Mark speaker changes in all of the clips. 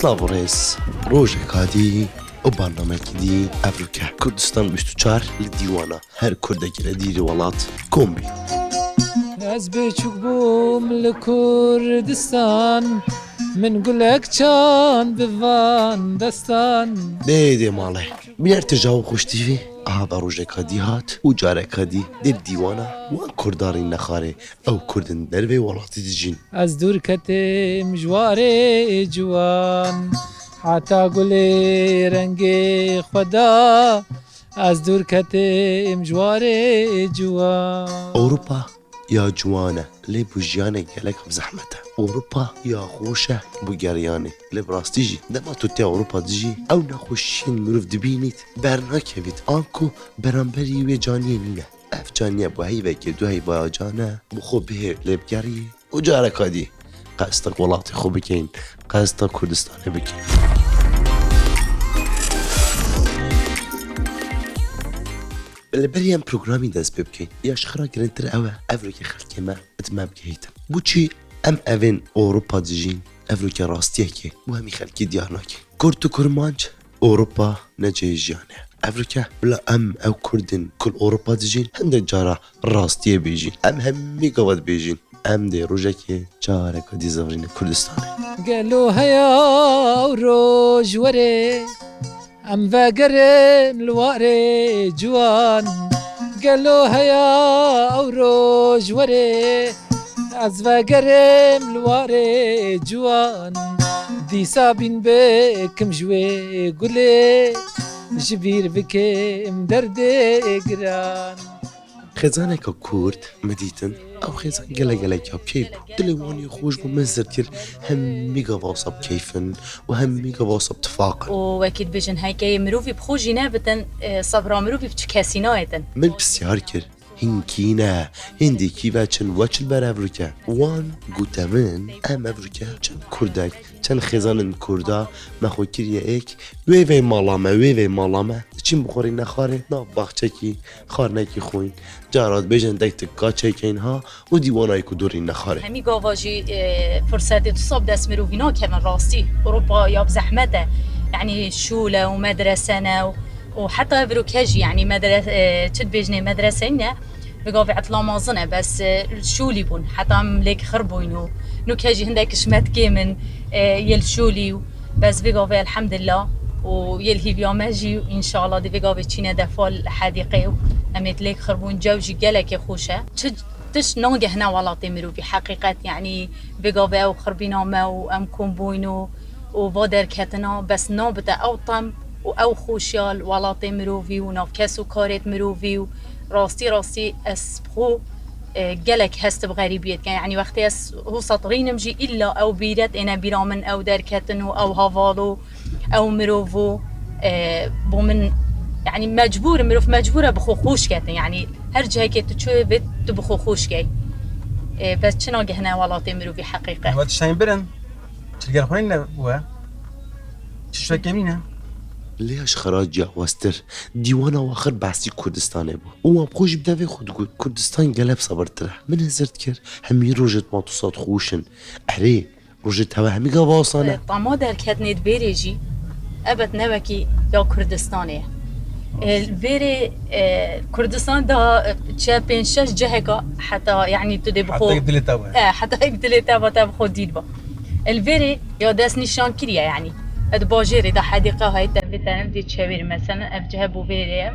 Speaker 1: سلاوريس روجك هادي وبرنامج دي أفريقيا كردستان بشتوچار لديوانا هر كردك لديري ولات كومبي
Speaker 2: از بچوک بوم لکردستان من گلک چان بوان دستان
Speaker 1: دي ماله بير تجاو خوشتيفي هذا روجك هادي هات وجارك هادي دير ديوانا وان كرداري نخاري او كردن دربي ولات دجين
Speaker 2: از دور کتم جواره جوان حتی گل رنگ خدا از دور کتم جواره جوان
Speaker 1: أوروبا يا جوانة لي بوجيانة قالك بزحمته أوروبا يا خوشة بوغاريانة لي براستيجي دما توتي أوروبا تجي أو نخوشين مروف دبينيت برنا كبيت آنكو برانبري وي جانية نينة أف جانية بو هيوة كدو هيوة جانة بخو بهير لي بقاري وجارك هادي قاستك ولاتي خو بكين قاستك كردستان بكين البريان بروغرامي داز بيبكي يا شخرا جرنتر أوا أفريكا خلقي ما اتمام كهيتا بوشي أم أفين أوروبا دجين أفريكا راستيكي وهمي خلقي ديارناكي كورتو كرمانج أوروبا نجي جانه أفريكا بلا أم أو كردن كل أوروبا دجين هندك جارة راستيه بيجين أم همي قوات بيجين أم دي روجاكي جارك ودي زفرين كردستاني
Speaker 2: قالوا هيا وروج وري ام وگرم لواره جوان قالوا هيا وروج وري از وگرم لواره جوان دیسا بین بکم جوی گله جبیر بکم درد گران
Speaker 1: خزانك كورد مديتن او خزان قلق كيف دلواني خوش بمزر كر هم ميغا واصب كيفن وهم ميغا واصب تفاقا
Speaker 3: واكيد بجن هاي مروفي بخوجي نابتن صبرا مروفي بتشكاسينايتن
Speaker 1: من بسيار كر هنكينا هندي كيفا واتش البرافريكا وان قوتامن ام افريكا چن كردك چن خزان كردا مخو كريا ايك ويوي مالامه چين بخوري نخاري نا باخچكي خارنكي خوين جارات بيجن دك تكا چيكين ها و ديواناي كدوري نخاري
Speaker 3: همي قاواجي فرصتي تصاب دست مروفينا كمان راستي اوروبا يا بزحمته يعني شولة ومدرسة وحتى افروكاجي يعني مدرسة تد بيجني مدرسة بقافي عطلا مازنة بس شولي بون حتى ملك خربوينو نو كاجي هندك شمات كيمن يل بس بقافي الحمد لله ويلهي بيامجي وإن شاء الله دي بقافي تشينا دفال حديقي أميت ليك خربون جوجي قالك خوشة تش نانجه هنا ولا تمرو بحقيقة يعني بقافي أو خربينا ما وأم كومبوينو وبادر كتنا بس نابتا أو طم أو خوشيال ولا تمروفي ونافكاسو كارت مروفي راستي أسبخو قالك هست بغريبيت يعني وقتي هو سطرين مجي إلا أو بيرت أنا بيرامن أو دركتنو أو هافالو أو مروفو بومن يعني مروف مجبورة بخو خوش كاتن يعني هر جهة كي تشوف تبخو خوش كي بس شنو هنا ولا تمروفي حقيقة
Speaker 4: وقت شاين برن تلقى الخوين هو تشوف كمينة
Speaker 1: ليش خراج يا وستر ديوانا واخر بحثي كردستان بو وما بخوش بدافي خود قول كردستان قلب صبرت له من هزرت كر همي روجت ما تصاد خوشن احري روجت هوا همي قواصانه
Speaker 3: طما در كتنيت بيريجي ابد نبكي يا كردستانيه البيري كردستان دا تشابين شش جهكا حتى يعني تدي بخو
Speaker 4: حتى يبدلي توا
Speaker 3: حتى يبدلي توا بخو ديدبا البيري يا داس نشان كريا يعني ادباجيري دا حديقه هاي تبتن بدي تشاوير مثلا ابجه بو بيري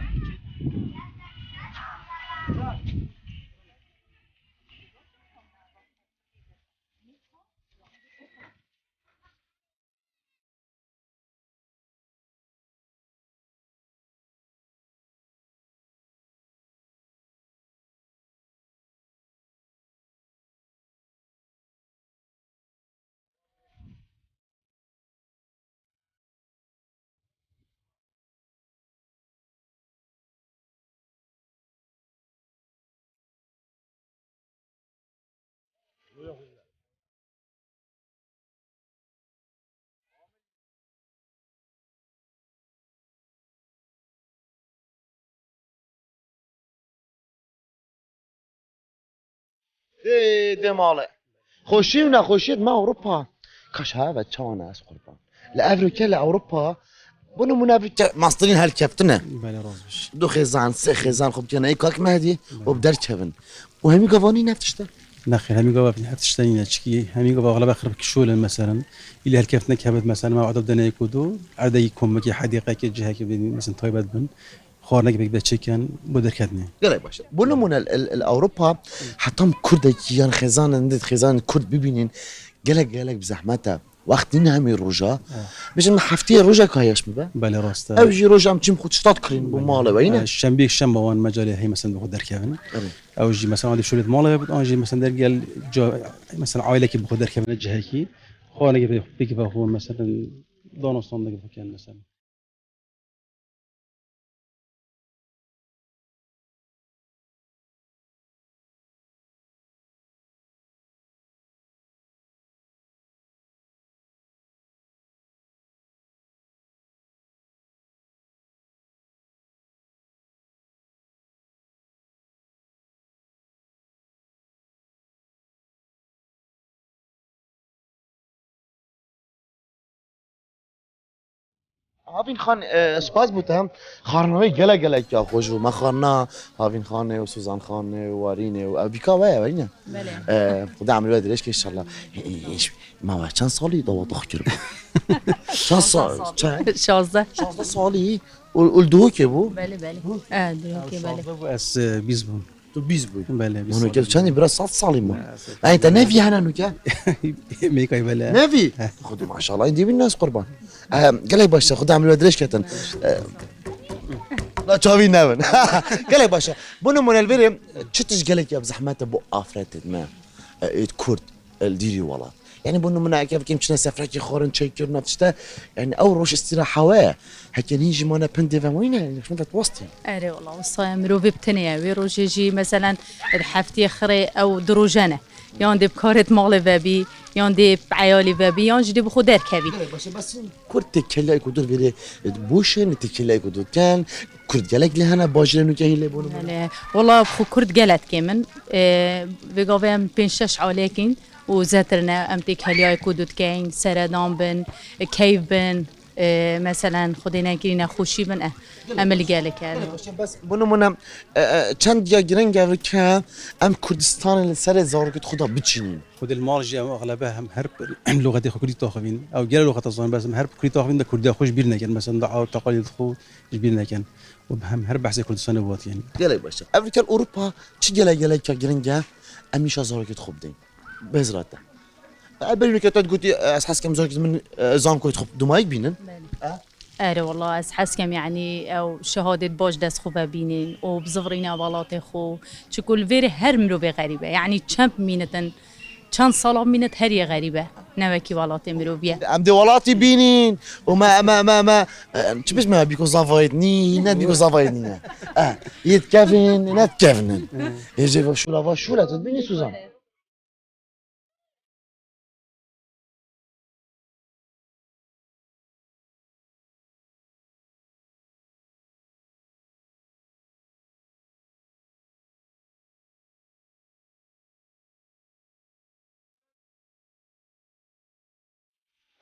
Speaker 1: دي ماله خوشي ونخوشيت ما أوروبا كاش هذا تشانا أس قربان لأفريقيا لأوروبا بونو من أفريقيا مصدرين هالكفتنا
Speaker 2: بله راست باش
Speaker 1: دو خزان سه خزان خب كنا يكاك مهدي وبدر كفن وهمي قوانين نفتشته
Speaker 2: نخيل همي قوا في حتى شتاني تشكي همي قوا اغلب اخر كشوله مثلا اللي هالكيف نكهبت مثلا ما عاد بدنا يكودو عاد يكون مكي حديقه كي جهه كي مثلا طيبات بن خورنا كي بدا تشيكن بدر كدني
Speaker 1: قال باشا بونو من الأوروبا حطم كرد كيان خزان ندت خزان كرد ببينين قالك بزحمتها وقت همي روجا باش محفتي روجا كايش مبا
Speaker 2: بله راست
Speaker 1: او جي روجا متيم خود شطات كرين بماله وينه
Speaker 2: الشنبه الشنبه وان مجال هي مثلا بخد دركبن او جي مثلا عندي شويه ماله بد انجي مثلا درجال مثلا عائله كي بخد دركبن الجهه كي خورنا كي بيك هو مثلا دونستون كان مثلا
Speaker 1: هافين خان سپاس بودم خارنای گله کیا خوش و ما خارنا هافین خانه و سوزان خانه و وارینه و بیکا وینه
Speaker 3: بله
Speaker 1: خدا عملوا درش که ان شاء الله ايش ما چند سالی دو تخکر چند سال چند
Speaker 3: 16
Speaker 1: سالی ولدو که بو
Speaker 3: بله دروكي بله
Speaker 2: اس بيزبون
Speaker 1: تو 20 بود
Speaker 2: بله
Speaker 1: منو که چندی برا 100 سالی ما انت نفي هنا نوكا
Speaker 2: ميكاي بله
Speaker 1: نفي خد ما شاء الله دي بالناس قربان قال لي باشا خد عملوا درش كتن لا تشافي نابن قال لي باشا بونو من البرم تشتش قال لك يا بزحمته بو افرت ما كرد الديري والله يعني بونو من كيف كيمشي سفرك خورن تشكر نفسته يعني او روش استراحه واه هكا نيجي مانا بندي وين يعني شنو توسطي
Speaker 3: اري والله وصايم روبي بتنيا ويروج يجي مثلا الحفتي خري او دروجنه يون دي بكارت مال بابي يون دي بعيالي بابي يون جدي بخو دركبي
Speaker 1: بس كرد تكلا يكودر بيري بوشن تكلا يكودر كان كرد جالك لهنا باجرنو كهيله بونو
Speaker 3: والله بخو كرد قالت كمن بيقوم بين شش عليكين وزاترنا امتك هلياي كودوت كاين سردان بن كيف بن مثلا خدينا كرينا خوشي بن امل قالك يعني
Speaker 1: بس بونو منا چند یا گرنگ که ام کردستان سر زارکت خدا بچینین
Speaker 2: خود المارجي اغلبها هم هرب لغتي كردي تاخذين او قال لغه الصين بس هرب كردي تاخذين كردي خوش بيرنا كان مثلا دعاء تقاليد خو بيرنا كان وبهم هرب بحث كردستان بوات يعني
Speaker 1: قال باشا افريقيا اوروبا چی گله که گرنگ امیش زارکت خوب دین بزراته قبل که تو تقولي اساس كم زاركت من زام كنت خب دمايك بينن
Speaker 3: اري والله اسحس كم يعني او شهاده باش دست خوبه بينين وبزفرينا بالاتي خو تشكل فيري هرمرو بغريبه يعني تشامب مينتن چند سال مينت هري غريبه نوكي بالاتي مروبيه
Speaker 1: ام دي ولاتي بينين وما ما تشبش ما بيكو زافايدني ند بيكو زافايدني يتكافن نتكافن يجي شو لا تبيني سوزان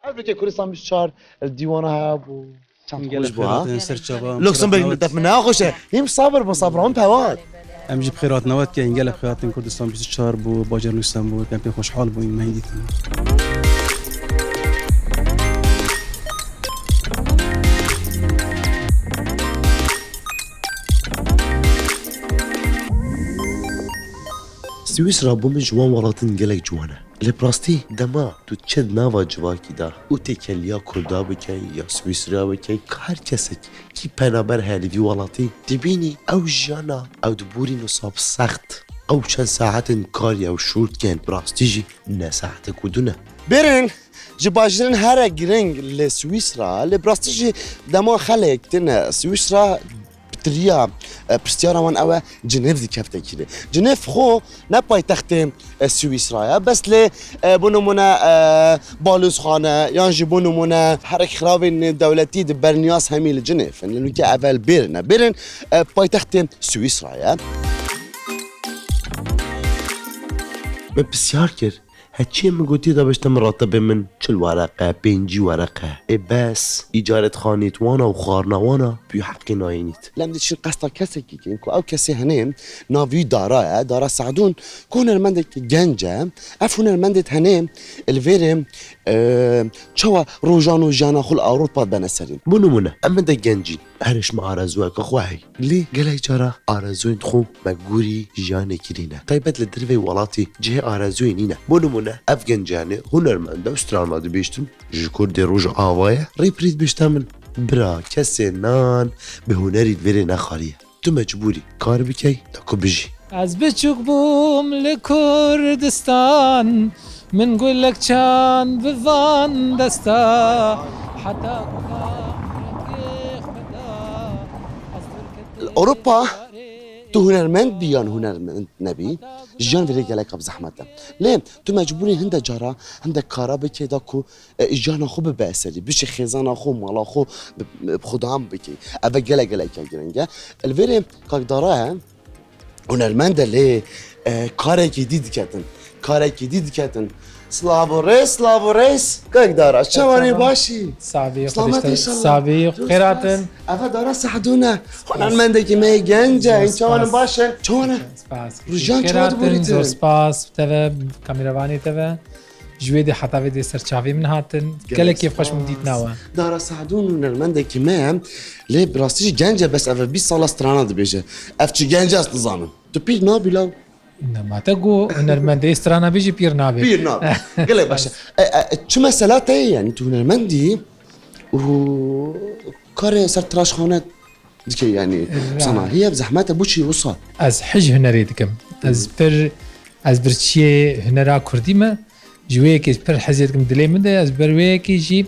Speaker 1: البته كردستان بشار الديوانه هابو
Speaker 2: قال خيرات سرچابا
Speaker 1: لوكسمبورغ ندف منها خوشه هم صابر هم بواد
Speaker 2: ام جيب خيرات نوات كاين قال خيرات كردستان 24 بو باجرستان بو كان خوشحال بو ما يديت
Speaker 1: سويسرا بوم جوان ولاتن گلک جوانه لبراستی دما تو چد ناوا جواکی دا او تکلیا کردا بکی یا سویسرا بکی هر کسی کی پنابر هلیوی ولاتی دبینی او جانا او دبوری نصاب سخت او چند ساعت کاری او شورت کن براستی جی نه ساعت کدونه برن جباجرن هر گرنگ لسویسرا لبراستی جی دما خلق تن سویسرا تريا برستيارا وان او جنيف دي كافتا كده جنيف خو نباي تخت سويسرا بس لي بونمونا بالوس خانه يانجي بونمونا حرك خرابين دولتي برنياس همي لجنيف لانه كي اول بيرن باي تخت سويسرا يا بسيار كر هتشي من قلتي دا باش مرتب من شل ورقة بينجي ورقة بس إيجارة خانة وانا وخارنا وانا بيو حقي ناينيت
Speaker 5: لم تشين قصة كسي كيكين كو أو كسي هنيم نافي دارا سعدون كون المندك جنجة أفون المندت هنيم الفيرم شوا روجانو جانا خل أوروبا بنسرين
Speaker 1: منو أما دا جنجين هرش مع رزوك أخواهي ليه قال جرا أرزوين تخو مقوري جاني كرينا طيبت لدرفي ولاتي جه أرزوين هنا منو أفغان جاني هنرمند أسترالما دي بيشتم جكور دي روج آوايا ريبريد بيشتمن برا کسی نان به هنری دوری نخواریه تو مجبوری کار بکی تا بجی
Speaker 6: از بچوک بوم لکردستان من گل لك چند بوان دستا حتى
Speaker 5: أوروبا تو هنرمند بيان هنرمند نبي جان فريق لك بزحمته ليه تو مجبوري هندا جارا هندا كارا بكي داكو جانا خو بباسلي بش خزانا خو مالا خو بخدام بكي ابا جلا جرنجا الفيري كاك دارا هنرمند اللي كارا جديد كاتن سلابوريس كاك دارا شواني باشي
Speaker 6: صعبي
Speaker 5: سلامات إن شاء الله.
Speaker 6: صعبي خيراتن
Speaker 5: افا دارا ساعدونا هنرمند كي ما جنجا ان شاء الله باشا شوانا
Speaker 6: سپاس
Speaker 5: رجان چه
Speaker 6: خيراتن
Speaker 5: بودید؟
Speaker 6: زور سپاس توا كاميرافاني توا جويدي حتى فيدي سرچاوي من هاتن قال كيف خوش مديت نوا
Speaker 5: دارا ساعدون هنرمند كي ما ليه براستيش جنجا بس افا 20 سال استرانا دبيجه افتش جنجا استظامن تبي نابي لو
Speaker 6: انما تقو هنرمندي استرانا بيجي بير نابي
Speaker 5: بير نابي قال لي باشا شو مسألة يعني تو هنرمندي و كاري سر تراش خانه ديكي يعني صناعية بزحمتها بوشي وصل
Speaker 6: از حج هنري دكم از برچيه هنرا كردي ما جوي كي پر حزيت كم دلي من ده از بروي كي جي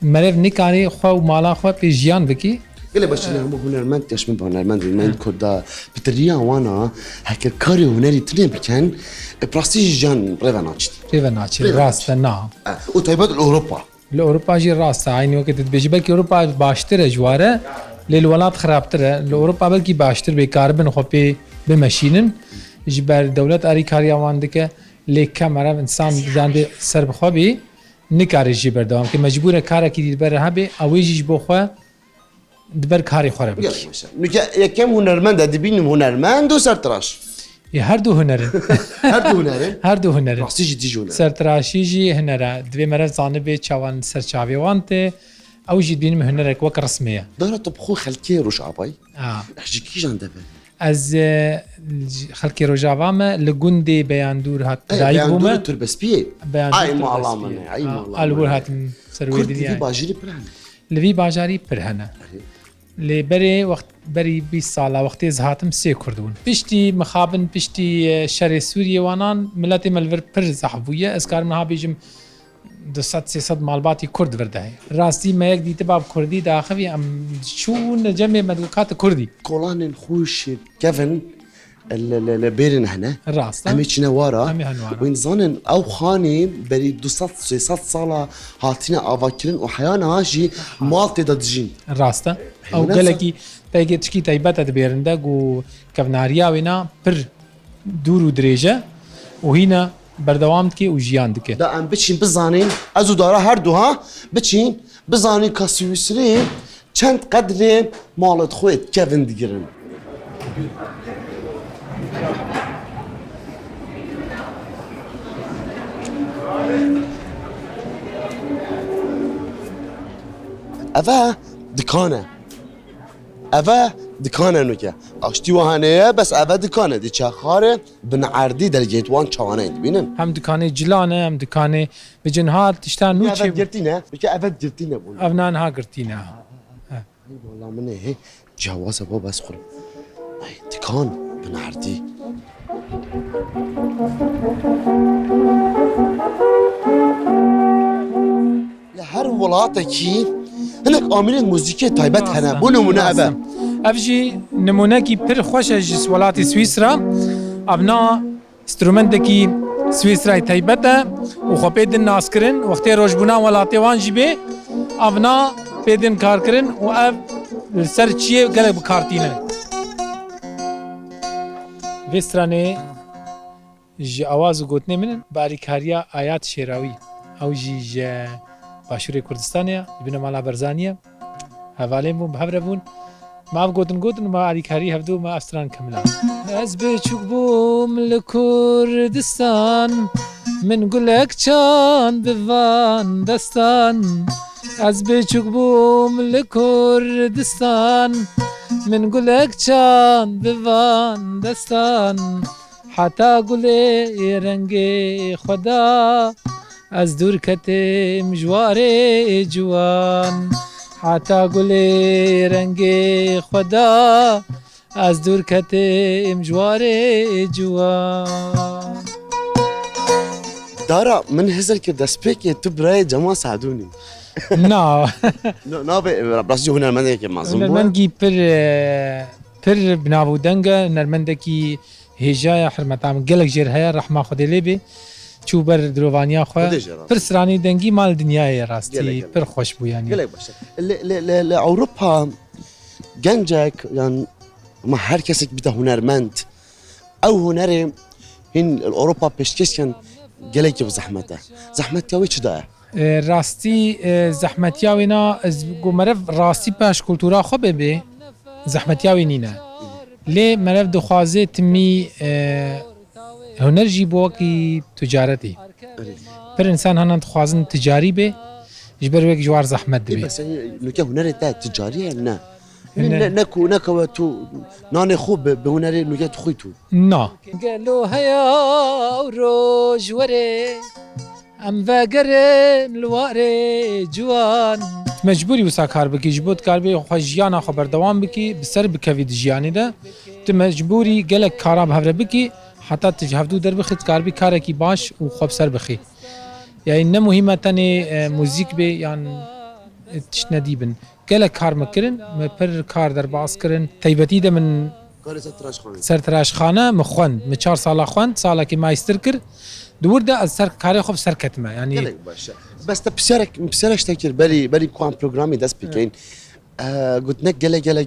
Speaker 6: مرف نكاري خو مالا خو بي جيان بكي
Speaker 5: قال لي باشا هم هنرمند يش من هنرمند المند كردا بتريا وانا هكا كاري هنري تنين بكن براستيج جان بريفاناتشتي
Speaker 6: ريفا ناتشي راس نا
Speaker 5: وطيبات اوروبا
Speaker 6: الاوروبا جي راس عيني وقت تبيجي بلكي اوروبا باشتر جواره للولات خرابتر الاوروبا بلكي باشتر بكاربن خو بي بمشينن جبر دولت اري كاريا واندك لكاميرا انسان بدان سر بخوبي نكاري جبر دوام كي مجبور كارا كي دبر هبي او يجي بخو دبر كاري خوره
Speaker 5: قال
Speaker 6: بك
Speaker 5: لي باشا يا كم هنرمند دبين هنرمند وسر تراش
Speaker 6: هر دو هنر
Speaker 5: هردو هنري
Speaker 6: هر دو هنر
Speaker 5: براستيج ديجي هنر
Speaker 6: سرتراشی جی هنره دوی مرف زانبه چوان سرچاوی وانته او جی بینم هنرک وک رسمیه
Speaker 5: دارا طبخو خلكي روش عباي احجي كي جان دبل
Speaker 6: از خلکی روجاوا ما لگوندی بیان دور هات دایک بومه
Speaker 5: تربس بيه
Speaker 6: بیان
Speaker 5: اي ما الله مني اي ما الله
Speaker 6: الور هات سروی
Speaker 5: كرد دي
Speaker 6: دی
Speaker 5: باجيري بران
Speaker 6: لوی باجاری پرهنه لی بری وقت بری 20 ساله وقتی زهاتم سی کردون پشتی مخابن پشتی شر سوریه وانان ملت ملور پر زحبویه اسکار منها بیجم 200-300 مالباتی کرد ورده راستی ما یک دیت باب کردی داخلی ام شون جمع مدلوکات کردی
Speaker 5: كولان خوش كيفن بيرن هنا
Speaker 6: راست
Speaker 5: امي ورا
Speaker 6: أمي هنوارا.
Speaker 5: وين ظنن او خاني بري 200 صاله هاتينا افاكرين وحيانا هاجي مالتي دجين
Speaker 6: راسته او
Speaker 5: نفسه.
Speaker 6: گلکی تاگه تشکی تایبت دبیرنده گو کفناریا وینا پر دور و دریجه و هینا بردوام دکی و جیان دکی
Speaker 5: دا ام بچين بزانين ازو دارا هردو ها بچين بزانين كاسيوسري چند قدر مالت خويت كيفن ديگرن افا دكانه نوكا اشتي وهانيه بس افا دكانه دي چخاره بنعردي درجيت وان چوانه ببینن
Speaker 6: هم دکانه جلانه هم دکانه بجنهات تشتان
Speaker 5: افا
Speaker 6: نوچه
Speaker 5: گرتينه بك افا گرتينه بقول
Speaker 6: افنان ها گرتینه
Speaker 5: والله من هي جواز ابو بس خل دكان بنعردي لهر ولاتكي هناك عاملين موسيقى تايبت هنا بو نمونه افا
Speaker 6: افجي نمونه کی پر خوش جس ولات سويسرا ابنا استرومنت کی سويسرا تایبته و خو پید ناس کرن وقتی روجبونا ولاتي وان جبه ابنا پیدن کار کرن و اف سر چیه گله بکارتینه وسترانه ji awaz û gotinê min bi alîkariya Ayat Şêrawî ew jî ji Başûrê Kurdistanê ji bin mala Berzaniye hevalên bûn bi hev re bûn mav gotin ma alîkarî hevdû me astran kemila ez biçûk bûm li Kurdistan min gulek çand bi van destan ez biçûk bûm li Kurdistan min gulek çand bi van destan heta gulê rengê xweda ez dûr ketim ji warê ciwan heta gulê rengê xweda ez dûr ketim ji warê ciwan.
Speaker 5: دارا من هزر که دست پیک تو برای جماع سعدونی
Speaker 6: Na,
Speaker 5: نه به براستی هنرمنده که معظوم بود
Speaker 6: nermendekî pir binavûdeng e nermendekî hêjaya hirmeta min gelek jêr heye rehma Xwedê lê bê çû ber dirovaniya xwe
Speaker 5: Xwedê jê rast.
Speaker 6: pir siranî dengî mal dinyayê rastî
Speaker 5: Gelek.
Speaker 6: pir xweş bû yanî.
Speaker 5: گله باشه لأوروبا گنجک yani ما هر کسی که بیده هنرمند او هنری هین اروپا پیشکشکن گله که زحمته زحمت یاوی چی داره
Speaker 6: Rastî zehmetiya wê na ez got merev rastî peş kultura xwe bebe zehmetiya wê nîne. Lê merev dixwaze timî huner jî bo wekî ticaretê. Pir insan henan dixwazin ticarî bê ji ber wek ji war zehmet
Speaker 5: ای
Speaker 6: dibe.
Speaker 5: بس نوکه هنر ده تجاریه نه
Speaker 6: هنر.
Speaker 5: نکو تو نان خوب به هنر نوکه تو خوی تو
Speaker 6: Na. Gelo heya roj were em vegerin li warê ciwan. Mecbûrî wisa kar bikî ji bo kar bê xwe jiyana xwe berdewam bikî bi ser bikevî di jiyanê de tu mecbûrî gelek kara bi hev re bikî heta tu ji hevdû derbixî kar bî karekî baş û xwe bi ser bixî. Yani ne muhîm e tenê mûzik bê yan tişt nedîbin. Gelek kar me kirin me pir kar derbas kirin taybetî de min
Speaker 5: کار سترش خانه
Speaker 6: سرتراşxane min xwend min 4 sala xwend salekî mayster kir diwir de ez ser karê xwe ser ketime yanî
Speaker 5: گله باشه بس تا پسرش تکر بری کوان پروگرامی دست بکن گوت نک گله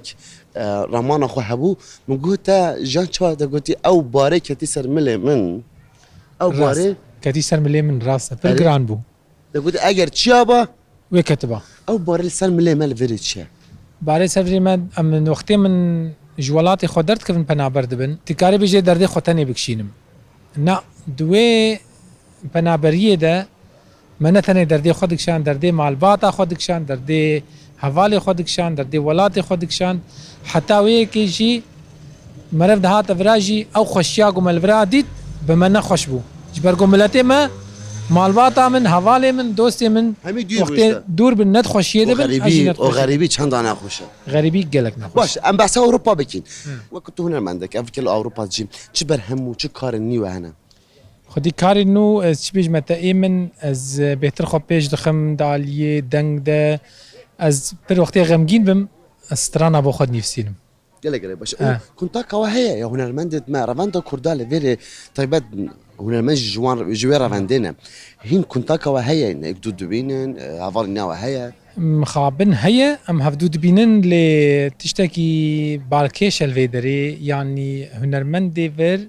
Speaker 5: رامان خو هبو من گوتا جان چوا دا گوتی او باره کتی سر مله من او باره
Speaker 6: ketî ser milê min rast e pir
Speaker 5: Erê.
Speaker 6: giran bû
Speaker 5: دا گوتی اگر چیا با
Speaker 6: wê ketiba
Speaker 5: او باره سر مله مل وری چه
Speaker 6: barê serî me em min wextê min ji welatê xwe derdkevin penaber dibin tu karî bijê derdê xwe tenê bikişînim na di wê penaberiyê de me ne tenê derdê xwe dikişan derdê malbata xwe dikişan derdê hevalê xwe dikişan derdê welatê xwe dikişan heta wê yekê jî merev dihate vira jî ew xweşiya ku me li vira dît bi me nexweş bû ji ber ku miletê me malbata min hevalê min dostê min
Speaker 5: همی دیر
Speaker 6: wextê dûr bin net xweşiyê
Speaker 5: و
Speaker 6: dibin ez jî
Speaker 5: غریبی
Speaker 6: net
Speaker 5: و غریبی چند دانه خوشه
Speaker 6: غریبî gelek nexweş
Speaker 5: باش ام بس اوروبا بکین وقت تو هنرمندک افکر اوروبا جیم چی بر همو چی کار نیو هنه
Speaker 6: خودی کاری نو ez çi bêjme te ê min ez bêhtir xwe pêş dixim daliyê deng de ez pir wextê xemgîn bim ez strana bo xwe nivîsînim
Speaker 5: گله باشه
Speaker 6: اه.
Speaker 5: کنتا کوا هيا يا هنرمندت ما رافاندا كوردال فيري طيبات هنرمند جوان جوي رافاندينا هين كنتا كوا هيا انك دودبينن عفار ناوا هيا
Speaker 6: mixabin heye em hevdû dibînin lê tiştekî balkêşel vê derê yanî hunermendê ver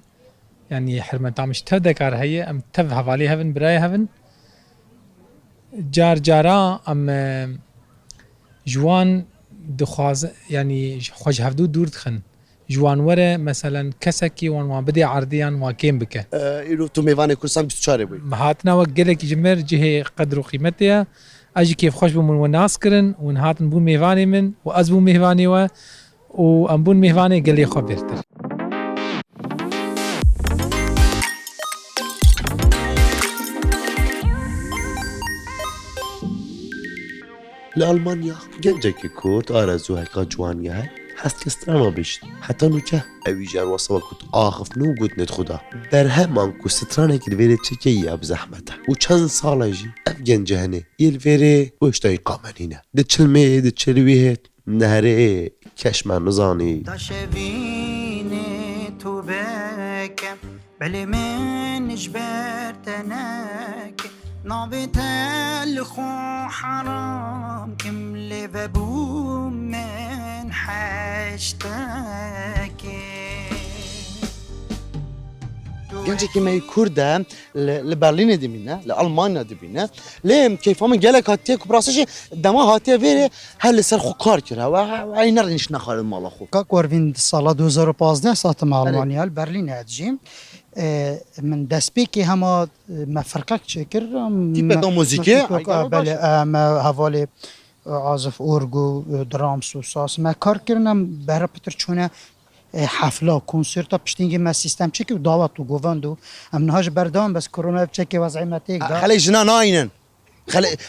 Speaker 6: yanî hirmeta min ji tev dekar heye em tev hevalê hevin birayê hevin car cara em ji wan dixwazin yanî xwe ji hevdû dûr dixin ji wan were meselen kesekî wan bidê erdêyan wan kêm bike
Speaker 5: ايرو تو ميفاني كورسان 24 بوي
Speaker 6: hatina wek gelekî ji mir cihê qedr û qîmetê ye ez jî kêfxweş bûm we nas kirin û hatin bûn mêvanê min û ez bûm mêvanê we û em bûn mêvanê gelê xwe bêrtir
Speaker 1: لألمانيا جنجك كورد آرزو هكا جوانيا هست كسترانا بيشت حتى نوكا اوي جار وصوا كنت آخف نو قد ندخدا برهمان كو سترانا كالفيري تشكي بزحمته و چند سالا جي اف جنجه هنه يلفيري وشتاي قامنينه ده چلمي ده چلويهت نهره كشمن نزاني
Speaker 7: تشويني توبك بل من جبرتنك نابت الخو حرام كم لبابو من حشتك تو
Speaker 5: گنجێکی مەی کووردە لە بەرلینە دبینە لە ئەڵمانیا دبینە لێم کەیفا من gelek hatiye ku rastî dema hatiye vêrê her li ser xwe kar kirawe ay nerîniş nexalin mala xwe.
Speaker 8: Ka Korvin sala 2015 satim Almanya Berlînê dijîm. من destpêkê hema me firqek çêkir
Speaker 5: Tîpeka muzîkê
Speaker 8: belê me hevalê azif org û drams û sas me kar kirin em behra pitir çûne حفلا کنسرتا پشتینگی ما سیستم چکی و دعوت و گووند و ام نهاج بردام بس کرونا چکی وضعیتی دا
Speaker 5: خلي جنا ناينن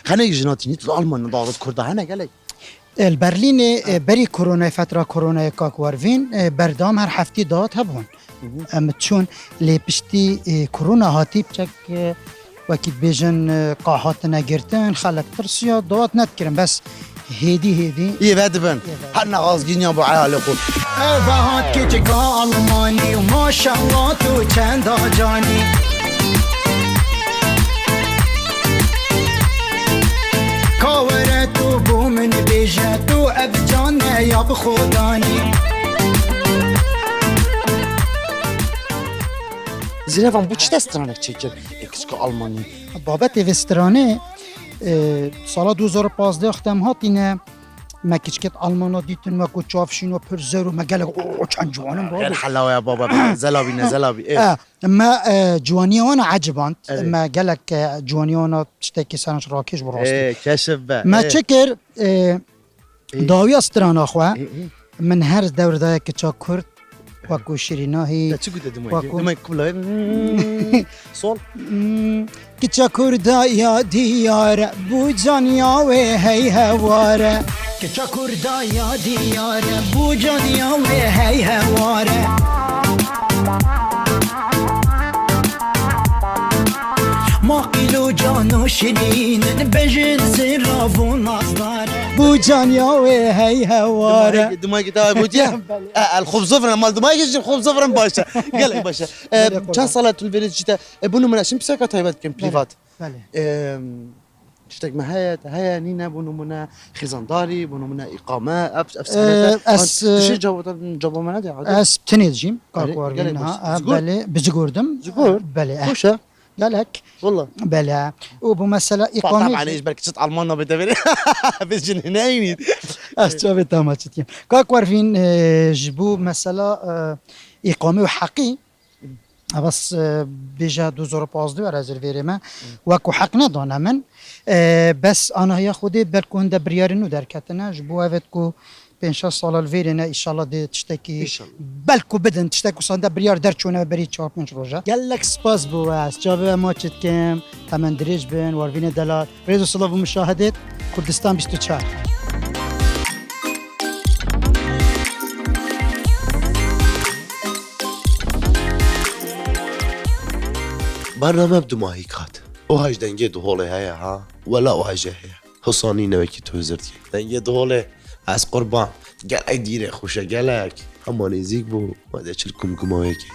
Speaker 5: خلي جناتيني الالمان دارت كرده هنا gelek.
Speaker 8: البرلين بري كورونا فترة كورونا كاك وارفين بردام هر هفتي دات هبون ام تشون لي بشتي كورونا هاتي بچك وكيد بيجن قاحاتنا گرتن خلق ترسيا دات نتكرم بس هدي
Speaker 5: İyi vedibin. Her ne az ginya bu ayağlı kul.
Speaker 7: Evahat küçük Almani maşallah tu çend acani Kavere tu bu min beje tu ev cane yab khudani
Speaker 5: Zirevan bu çite stranek çekir. Eksko Almanya.
Speaker 8: بابت وسترانه سال 2015 اختم هاتینه ما کچکت آلمانا دیتن ما کو چافشین و پرزر و ما گله او چند جوانم
Speaker 5: Gel
Speaker 8: بابا
Speaker 5: حلاوه ya baba. Zelabi ne zelabi.
Speaker 8: ما جوانیانا عجباند ما گلک جوانیانا چتکی سرش راکش براستی
Speaker 5: Keşif be.
Speaker 8: ما چکر داوی استرانه خو من هر دور دای که چا کرد و کو شیریناهی
Speaker 5: Çı dedim
Speaker 8: Vakum.
Speaker 5: Demek kulay. Sol.
Speaker 8: کچا کردا یا دیار بو جانیا و هی هواره
Speaker 7: Keça kurda ya diyare bu caniya ve hey hevare Maqilu canu şirinin bejin zirafun azlare
Speaker 8: بو جانیا و هی هواره
Speaker 5: دماغي تاعي بوتي الخبز زفرن مال دماغي يجي خبز زفرن باشا قال لك باشا كان صلاة الفيريج جتا بونو من اشم بسكه تايبات كم بريفات
Speaker 8: بله
Speaker 5: تشتاق هيا نينا بونو منا خزانداري بونو منا اقامه شي جابو منا دي عادي
Speaker 8: اس تنيجيم
Speaker 5: قال
Speaker 8: كاكوارين
Speaker 5: لك
Speaker 8: ها
Speaker 5: بس. زقور.
Speaker 8: بله بزغوردم
Speaker 5: زقور.
Speaker 8: بله
Speaker 5: خوشة
Speaker 8: قالك
Speaker 5: والله
Speaker 8: بله وبو مسألة
Speaker 5: طبعا
Speaker 8: إقامة
Speaker 5: ايش بالك تصير المانيا بتفري بس هنا
Speaker 8: أستوى تاماتيم كاكوارين جبو مسألة إقامة وحقي بس بيجا 2015 ريزرفيري ما وكو حقنا دونا من بس انا هي خودي بالكون دا بريارينو دركتنا جبو هفتكو 5 سال الفيرينا ان شاء الله دي تشتكي
Speaker 5: إن شاء الله.
Speaker 8: بالكو بدن تشتكو صندا بريار درچونه بري 4 5 روجا قال لك سباس بو اس جاب ما كم تمن دريج بن ورفينا دلار ريزو سلاف مشاهده كردستان 24
Speaker 1: برنامه بدماهی کات او هاش دنگه دهوله هیا ها ولا او هاش هیا حسانی نوکی تو زرتی دنگه دهوله از قربان گل دیره خوشه گلک اما نزیک بو ماده چل کم کماوی که